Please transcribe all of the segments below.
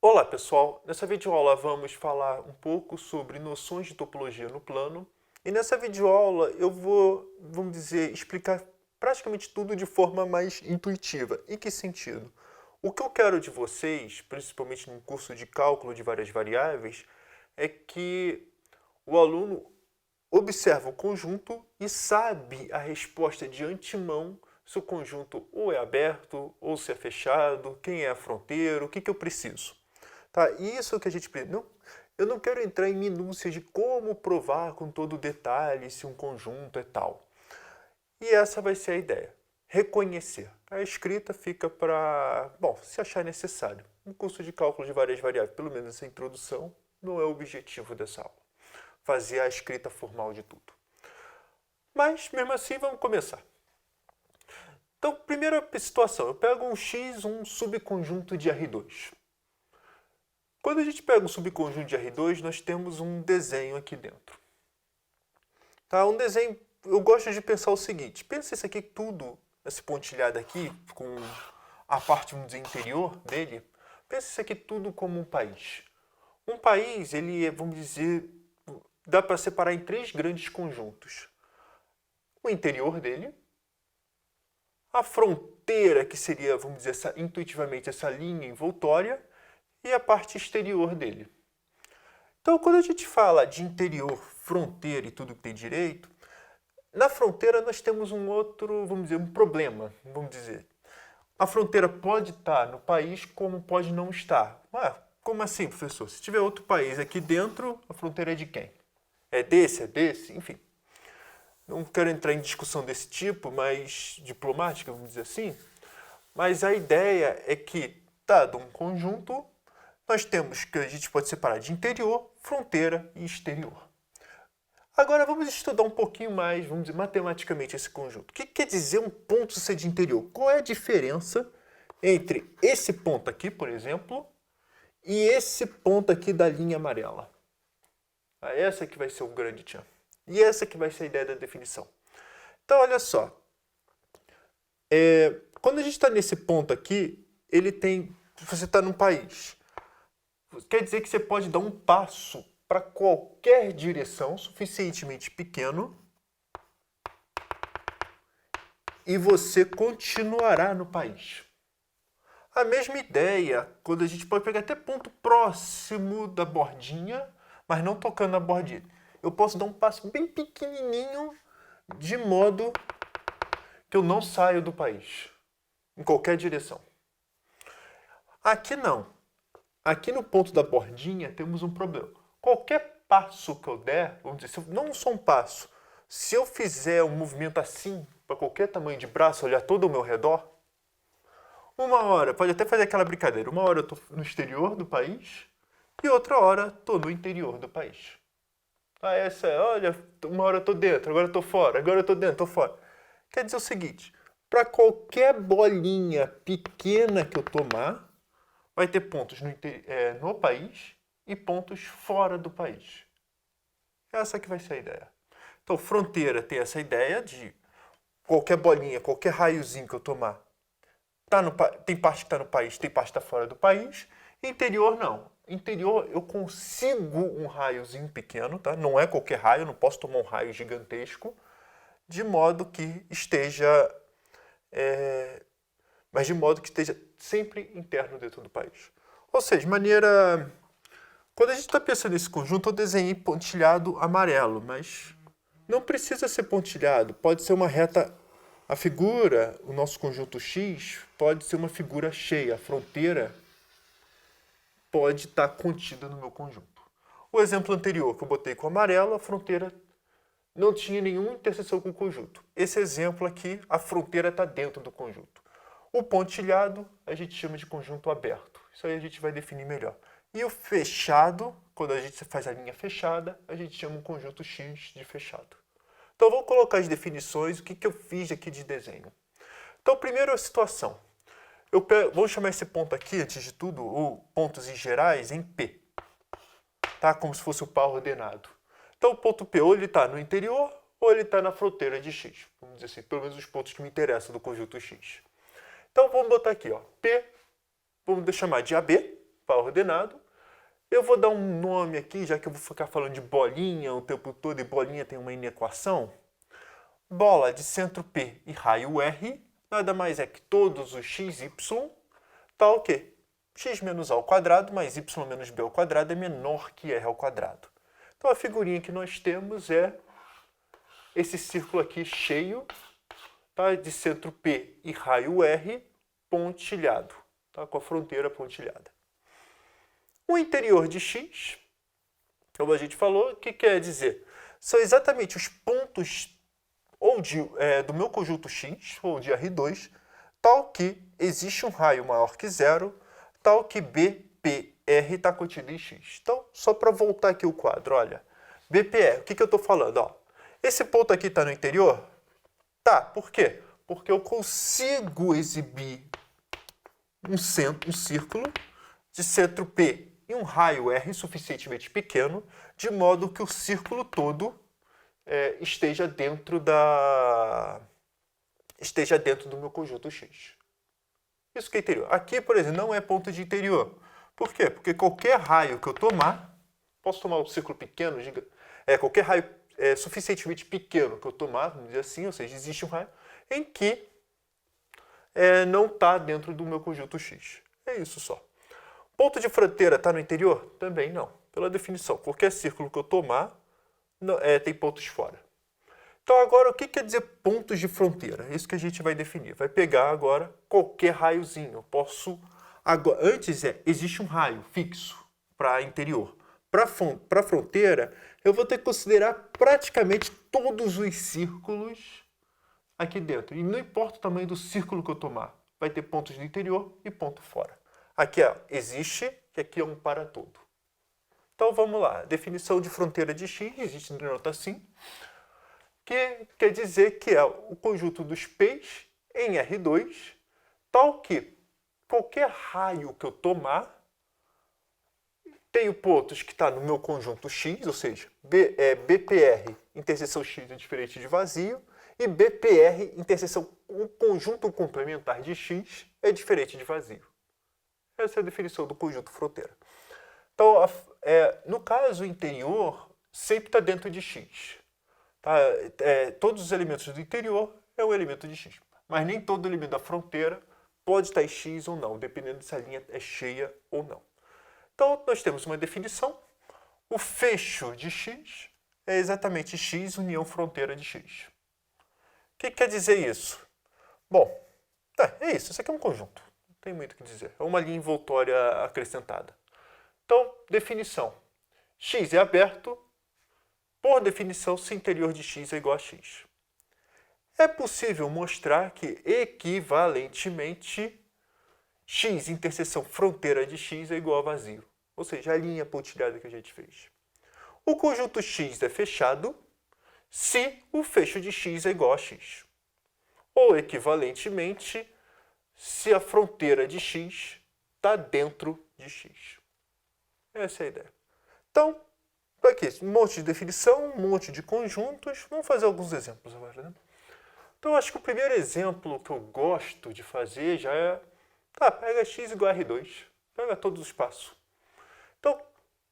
Olá pessoal, nessa videoaula vamos falar um pouco sobre noções de topologia no plano e nessa videoaula eu vou, vamos dizer, explicar praticamente tudo de forma mais intuitiva. Em que sentido? O que eu quero de vocês, principalmente no curso de cálculo de várias variáveis, é que o aluno observa o conjunto e sabe a resposta de antemão se o conjunto ou é aberto ou se é fechado, quem é a fronteira, o que eu preciso. Tá? Isso que a gente precisa. Eu não quero entrar em minúcias de como provar com todo detalhe se um conjunto é tal. E essa vai ser a ideia. Reconhecer. A escrita fica para, bom, se achar necessário. Um curso de cálculo de várias variáveis, pelo menos essa introdução, não é o objetivo dessa aula. Fazer a escrita formal de tudo. Mas, mesmo assim, vamos começar. Então, primeira situação. Eu pego um x, um subconjunto de R2. Quando a gente pega um subconjunto de R2, nós temos um desenho aqui dentro. Tá? Um desenho, eu gosto de pensar o seguinte, pensa isso aqui tudo, esse pontilhado aqui, com a parte, vamos dizer, interior dele, pensa isso aqui tudo como um país. Um país, ele é, vamos dizer, dá para separar em três grandes conjuntos. O interior dele, a fronteira, que seria, vamos dizer, intuitivamente essa linha envoltória, e a parte exterior dele. Então, quando a gente fala de interior, fronteira e tudo que tem direito, na fronteira nós temos um outro, vamos dizer, um problema, vamos dizer. A fronteira pode estar no país como pode não estar. Como assim, professor? Se tiver outro país aqui dentro, a fronteira é de quem? É desse, enfim. Não quero entrar em discussão desse tipo, mas diplomática, vamos dizer assim. Mas a ideia é que, dado um conjunto, nós temos que a gente pode separar de interior, fronteira e exterior. Agora vamos estudar um pouquinho mais, vamos dizer, matematicamente esse conjunto. O que quer dizer um ponto ser de interior? Qual é a diferença entre esse ponto aqui, por exemplo, e esse ponto aqui da linha amarela? Essa que vai ser o grande tchan. E essa que vai ser a ideia da definição. Então, olha só. Quando a gente está nesse ponto aqui, ele tem... Você está num país. Quer dizer que você pode dar um passo para qualquer direção suficientemente pequeno e você continuará no país. A mesma ideia, quando a gente pode pegar até ponto próximo da bordinha, mas não tocando na bordinha. Eu posso dar um passo bem pequenininho de modo que eu não saio do país, em qualquer direção. Aqui não. Aqui no ponto da bordinha temos um problema. Qualquer passo que eu der, vamos dizer, não só um passo, se eu fizer um movimento assim, para qualquer tamanho de braço, olhar todo ao meu redor, uma hora, pode até fazer aquela brincadeira, uma hora eu estou no exterior do país e outra hora estou no interior do país. Essa é, olha, uma hora eu estou dentro, agora eu estou fora, agora eu estou dentro, estou fora. Quer dizer o seguinte, para qualquer bolinha pequena que eu tomar, vai ter pontos no país e pontos fora do país. Essa que vai ser a ideia. Então, fronteira tem essa ideia de qualquer bolinha, qualquer raiozinho que eu tomar, tem parte que está no país, tem parte que está fora do país. Interior, não. Interior, eu consigo um raiozinho pequeno, tá? Não é qualquer raio, eu não posso tomar um raio gigantesco, de modo que esteja... mas de modo que esteja sempre interno dentro do país. Ou seja, de maneira... Quando a gente está pensando nesse conjunto, eu desenhei pontilhado amarelo, mas não precisa ser pontilhado. Pode ser uma reta... A figura, o nosso conjunto X, pode ser uma figura cheia. A fronteira pode estar contida no meu conjunto. O exemplo anterior que eu botei com amarelo, a fronteira não tinha nenhuma interseção com o conjunto. Esse exemplo aqui, a fronteira está dentro do conjunto. O pontilhado a gente chama de conjunto aberto. Isso aí a gente vai definir melhor. E o fechado, quando a gente faz a linha fechada, a gente chama um conjunto X de fechado. Então, vou colocar as definições, o que eu fiz aqui de desenho. Então, primeiro a situação. Vou chamar esse ponto aqui, antes de tudo, ou pontos em gerais, em P. Tá? Como se fosse o par ordenado. Então, o ponto P ou ele está no interior, ou ele está na fronteira de X. Vamos dizer assim, pelo menos os pontos que me interessam do conjunto X. Então, vamos botar aqui, ó, P, vamos chamar de AB, par ordenado. Eu vou dar um nome aqui, já que eu vou ficar falando de bolinha o tempo todo, e bolinha tem uma inequação. Bola de centro P e raio R nada mais é que todos os x, y, tá o quê? X menos a ao quadrado mais y menos b ao quadrado é menor que r ao quadrado. Então a figurinha que nós temos é esse círculo aqui cheio, tá? De centro P e raio R pontilhado, tá? Com a fronteira pontilhada. O interior de x, como a gente falou, o que quer dizer? São exatamente os pontos ou do meu conjunto x, ou de R2, tal que existe um raio maior que zero, tal que BPR está contido em x. Então, só para voltar aqui o quadro, olha, BPR, o que eu estou falando? Ó, esse ponto aqui está no interior? Tá, por quê? Porque eu consigo exibir um círculo de centro P e um raio R suficientemente pequeno, de modo que o círculo todo esteja dentro do meu conjunto X. Isso que é interior. Aqui, por exemplo, não é ponto de interior. Por quê? Porque qualquer raio que eu tomar, posso tomar um círculo pequeno, qualquer raio suficientemente pequeno que eu tomar, vamos dizer assim, ou seja, existe um raio em que não está dentro do meu conjunto X. É isso só. Ponto de fronteira está no interior? Também não. Pela definição, qualquer círculo que eu tomar tem pontos fora. Então agora o que quer dizer pontos de fronteira? É isso que a gente vai definir. Vai pegar agora qualquer raiozinho. Eu posso... Antes existe um raio fixo para interior. Para fronteira, eu vou ter que considerar praticamente todos os círculos aqui dentro. E não importa o tamanho do círculo que eu tomar. Vai ter pontos no interior e ponto fora. Aqui existe, que aqui é um para todo. Então vamos lá. Definição de fronteira de x, existe denota assim, que quer dizer que é o conjunto dos p's em R2, tal que qualquer raio que eu tomar, tenho pontos que está no meu conjunto x, ou seja, BPR, interseção x é diferente de vazio, e BPR, interseção o conjunto complementar de x, é diferente de vazio. Essa é a definição do conjunto fronteira. Então, no caso interior, sempre está dentro de x. Tá? Todos os elementos do interior é um elemento de x. Mas nem todo elemento da fronteira pode estar em x ou não, dependendo se a linha é cheia ou não. Então, nós temos uma definição. O fecho de x é exatamente x união fronteira de x. O que quer dizer isso? Bom, é isso. Isso aqui é um conjunto. Não tem muito o que dizer. É uma linha envoltória acrescentada. Então, definição. X é aberto, por definição, se o interior de x é igual a x. É possível mostrar que, equivalentemente, x interseção fronteira de x é igual a vazio. Ou seja, a linha pontilhada que a gente fez. O conjunto x é fechado se o fecho de x é igual a x. Ou, equivalentemente, se a fronteira de x está dentro de x. Essa é a ideia. Então, aqui, um monte de definição, um monte de conjuntos. Vamos fazer alguns exemplos agora, né? Então, acho que o primeiro exemplo que eu gosto de fazer já é... pega x igual a R2. Pega todos os espaços. Então,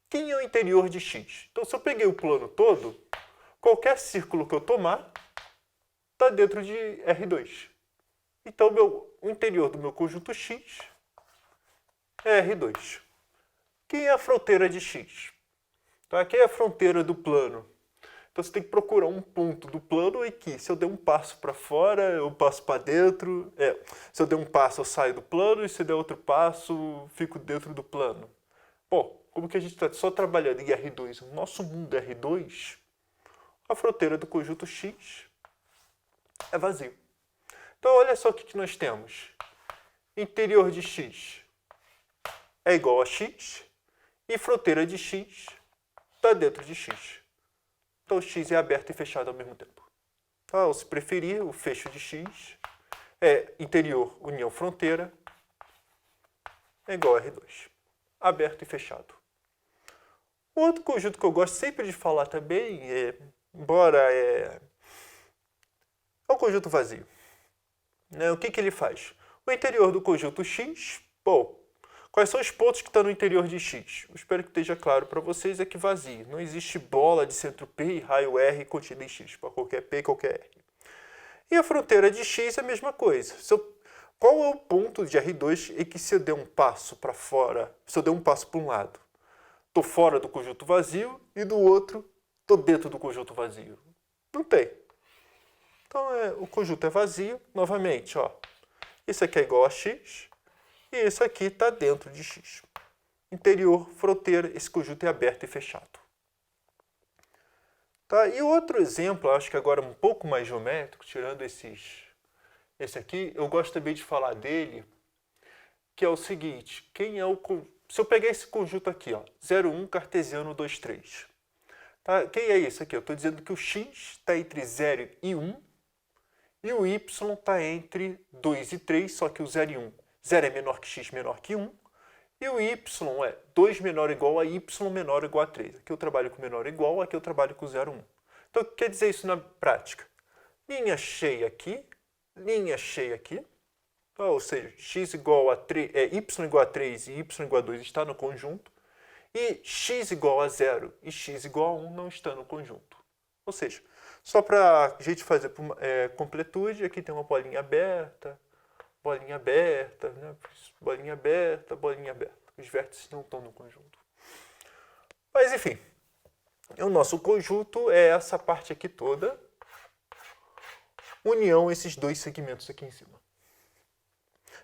quem é o interior de x? Então, se eu peguei o plano todo, qualquer círculo que eu tomar está dentro de R2. Então, o interior do meu conjunto x é R2. Quem é a fronteira de x? Então, aqui é a fronteira do plano. Então, você tem que procurar um ponto do plano em que, se eu der um passo para fora, eu passo para dentro. Se eu der um passo, eu saio do plano, e se eu der outro passo, fico dentro do plano. Bom, como que a gente está só trabalhando em R2, o nosso mundo é R2, a fronteira do conjunto x é vazio. Então, olha só o que nós temos. Interior de x é igual a x, e fronteira de x está dentro de x. Então, x é aberto e fechado ao mesmo tempo. Então, se preferir, o fecho de x é interior união fronteira é igual a R2. Aberto e fechado. O outro conjunto que eu gosto sempre de falar também, embora é o conjunto vazio. O que ele faz? O interior do conjunto x, Quais são os pontos que estão no interior de X? Eu espero que esteja claro para vocês, é que vazio. Não existe bola de centro P e raio R contida em X, para qualquer P e qualquer R. E a fronteira de X é a mesma coisa. Qual é o ponto de R2 em que se eu der um passo para fora, se eu der um passo para um lado, estou fora do conjunto vazio e do outro estou dentro do conjunto vazio? Não tem. Então o conjunto é vazio, novamente, ó. Isso aqui é igual a X e isso aqui está dentro de X. Interior, fronteira, esse conjunto é aberto e fechado. Tá? E outro exemplo, acho que agora um pouco mais geométrico, tirando esse aqui, eu gosto também de falar dele, que é o seguinte, se eu pegar esse conjunto aqui, ó, 0, 1, cartesiano, 2, 3. Tá? Quem é isso aqui? Eu estou dizendo que o x está entre 0 e 1, e o y está entre 2 e 3, só que o 0 e 1. 0 é menor que x menor que 1, e o y é 2 menor ou igual a y menor ou igual a 3. Aqui eu trabalho com menor ou igual, aqui eu trabalho com 0, 1. Então, o que quer dizer isso na prática? Linha cheia aqui, linha cheia aqui, ou seja, x igual a 3, y igual a 3 e y igual a 2 está no conjunto, e x igual a 0 e x igual a 1 não está no conjunto. Ou seja, só para a gente fazer completude, aqui tem uma bolinha aberta, né? Bolinha aberta, bolinha aberta. Os vértices não estão no conjunto. Mas, enfim, o nosso conjunto é essa parte aqui toda, união esses dois segmentos aqui em cima.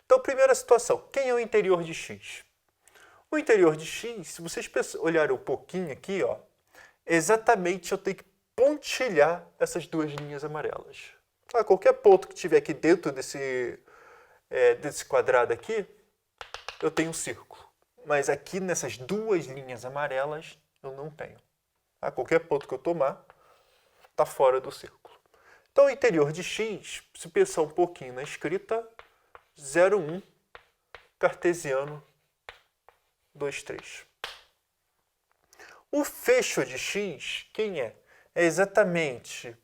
Então, primeira situação, quem é o interior de X? O interior de X, se vocês olharem um pouquinho aqui, ó, exatamente eu tenho que pontilhar essas duas linhas amarelas. Tá? Qualquer ponto que tiver aqui dentro desse quadrado aqui, eu tenho um círculo. Mas aqui nessas duas linhas amarelas, eu não tenho. Tá? Qualquer ponto que eu tomar, está fora do círculo. Então, o interior de X, se pensar um pouquinho na escrita, 0, 1, cartesiano, 2, 3. O fecho de X, quem é? É exatamente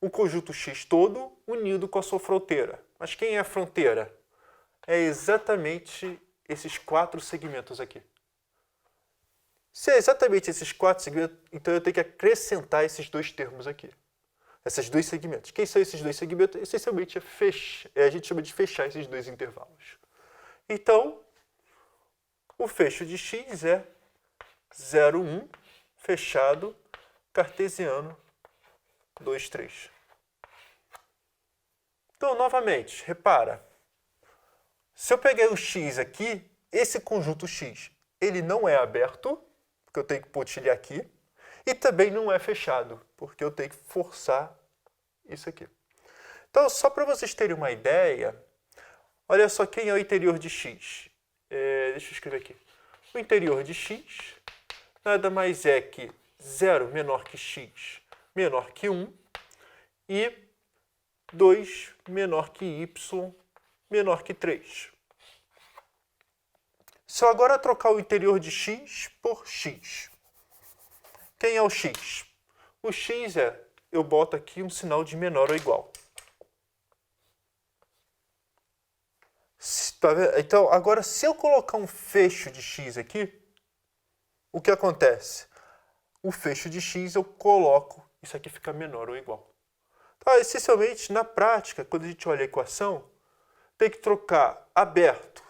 o conjunto X todo unido com a sua fronteira. Mas quem é a fronteira? É exatamente esses 4 segmentos aqui. Se é exatamente esses 4 segmentos, então eu tenho que acrescentar esses dois termos aqui. Esses dois segmentos. Quem são esses dois segmentos? Essencialmente a gente chama de fechar esses dois intervalos. Então, o fecho de X é 0, 1, fechado, cartesiano, 2, 3. Então, novamente, repara. Se eu pegar o X aqui, esse conjunto X, ele não é aberto, porque eu tenho que pontilhar aqui, e também não é fechado, porque eu tenho que forçar isso aqui. Então, só para vocês terem uma ideia, olha só quem é o interior de X. Deixa eu escrever aqui. O interior de X nada mais é que 0 menor que X menor que 1 e 2 menor que Y menor que 3. Se eu agora trocar o interior de X por X, quem é o X? O X eu boto aqui um sinal de menor ou igual. Tá vendo? Então, agora, se eu colocar um fecho de X aqui, o que acontece? O fecho de X eu coloco, isso aqui fica menor ou igual. Tá, essencialmente, na prática, quando a gente olha a equação, tem que trocar aberto.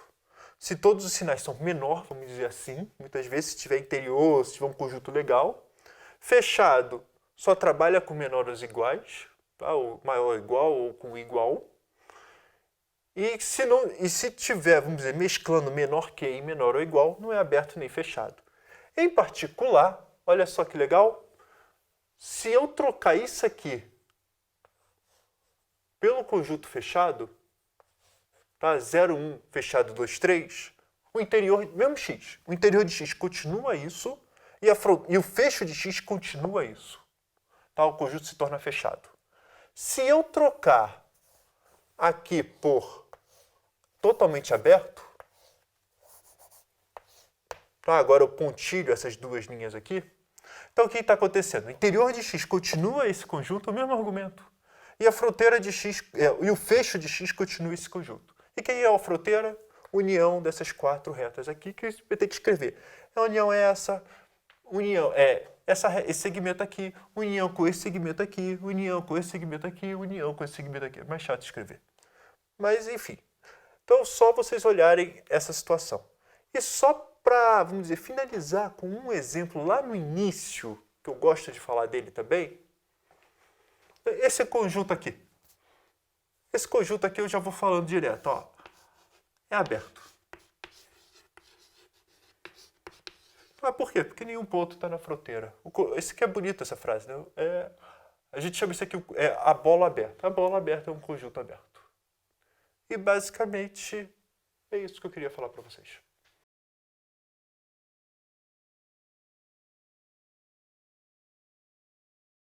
Se todos os sinais são menor, vamos dizer assim, muitas vezes se tiver interior, se tiver um conjunto legal. Fechado, só trabalha com menores iguais, tá? Ou maior ou igual, ou com igual. E se tiver, vamos dizer, mesclando menor que e menor ou igual, não é aberto nem fechado. Em particular, olha só que legal, se eu trocar isso aqui pelo conjunto fechado, tá? 0, 1, fechado, 2, 3, o interior, mesmo x, o interior de x continua isso e o fecho de x continua isso. Tá? O conjunto se torna fechado. Se eu trocar aqui por totalmente aberto, tá? Agora eu pontilho essas duas linhas aqui. Então o que está acontecendo? O interior de x continua esse conjunto, o mesmo argumento. E a fronteira de x, e o fecho de x continua esse conjunto. E quem é a fronteira? união dessas 4 retas aqui que você vai ter que escrever. A união é essa, união é esse segmento aqui, união com esse segmento aqui, união com esse segmento aqui, união com esse segmento aqui. É mais chato de escrever. Mas, enfim. Então, só vocês olharem essa situação. E só para, vamos dizer, finalizar com um exemplo lá no início, que eu gosto de falar dele também, esse conjunto aqui. Esse conjunto aqui eu já vou falando direto, ó. É aberto. Ah, por quê? Porque nenhum ponto está na fronteira. Esse aqui é bonito, essa frase, né? A gente chama isso aqui a bola aberta. A bola aberta é um conjunto aberto. E basicamente é isso que eu queria falar para vocês.